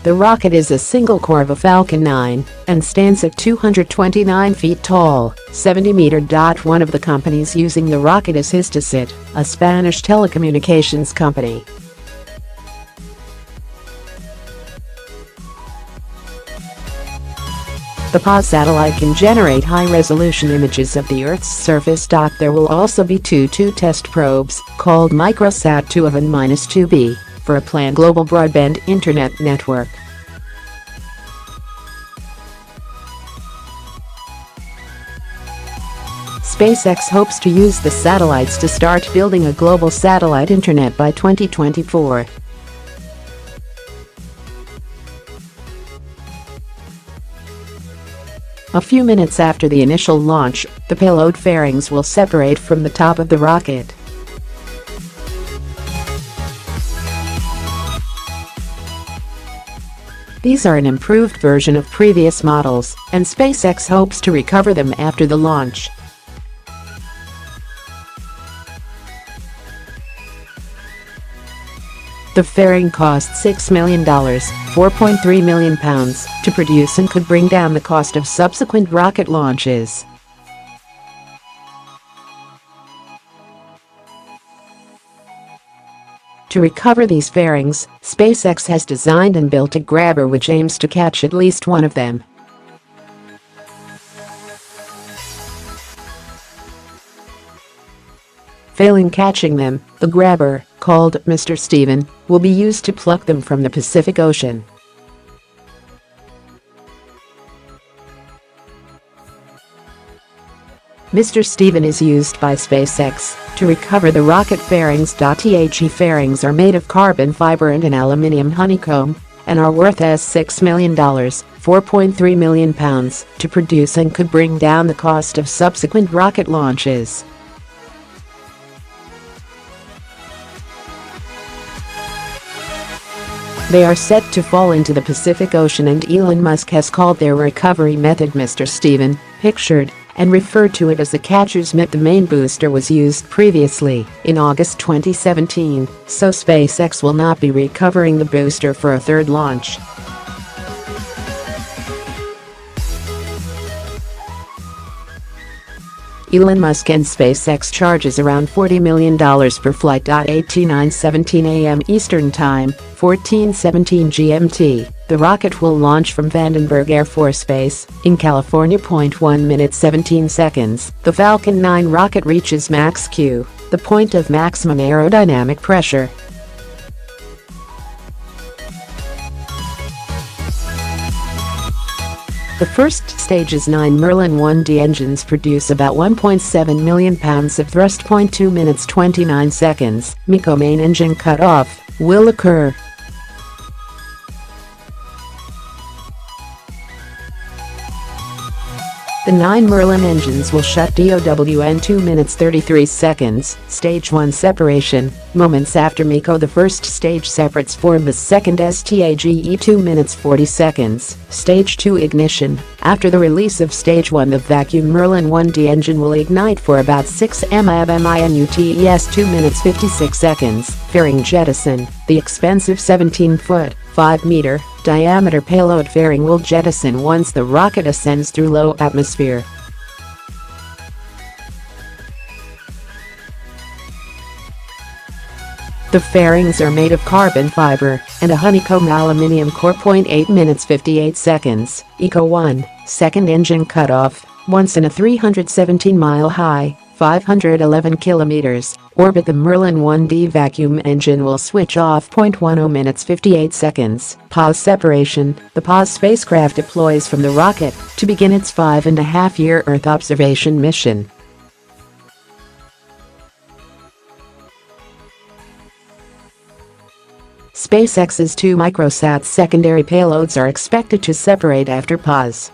The rocket is a single core of a Falcon 9 and stands at 229 feet tall, 70 meters. One of the companies using the rocket is Hisdesat, a Spanish telecommunications company. The PAS satellite can generate high-resolution images of the Earth's surface. There will also be two test probes, called microsat 2 of and -2b, for a planned global broadband internet network. SpaceX hopes to use the satellites to start building a global satellite internet by 2024. A few minutes after the initial launch, the payload fairings will separate from the top of the rocket. These are an improved version of previous models, and SpaceX hopes to recover them after the launch. The fairing costs $6 million, £4.3 million, to produce and could bring down the cost of subsequent rocket launches. To recover these fairings, SpaceX has designed and built a grabber which aims to catch at least one of them. Failing catching them, the grabber, called Mr. Steven, will be used to pluck them from the Pacific Ocean. Mr. Steven is used by SpaceX to recover the rocket fairings. The fairings are made of carbon fiber and an aluminium honeycomb and are worth $6 million, £4.3 million, to produce and could bring down the cost of subsequent rocket launches. They are set to fall into the Pacific Ocean, and Elon Musk has called their recovery method Mr. Steven, pictured and referred to it as the catcher's mitt. The main booster was used previously, in August 2017, so SpaceX will not be recovering the booster for a third launch. Elon Musk and SpaceX charges around $40 million per flight. At 9:17 a.m. Eastern Time, 14:17 GMT, the rocket will launch from Vandenberg Air Force Base in California. 1 minute 17 seconds, the Falcon 9 rocket reaches max Q, the point of maximum aerodynamic pressure. The first stage's 9 Merlin 1D engines produce about 1.7 million pounds of thrust. 2 minutes 29 seconds, MECO main engine cutoff will occur. The 9 Merlin engines will shut DOW in 2 minutes 33 seconds, Stage 1 separation. Moments after MECO, the first stage separates form the second STAGE. 2 minutes 40 seconds, Stage 2 ignition. After the release of Stage 1, the vacuum Merlin 1D engine will ignite for about 6 minutes. 2 minutes 56 seconds, fairing jettison. The expensive 17-foot, 5-meter diameter payload fairing will jettison once the rocket ascends through low atmosphere. The fairings are made of carbon fiber and a honeycomb aluminium core. 8 minutes 58 seconds, ECO 1, second engine cutoff. Once in a 317-mile-high, 511 kilometers, orbit, the Merlin 1D vacuum engine will switch off. 10 minutes 58 seconds, pause separation. The PAS spacecraft deploys from the rocket to begin its 5.5-year Earth observation mission. SpaceX's 2 microsat secondary payloads are expected to separate after PAS.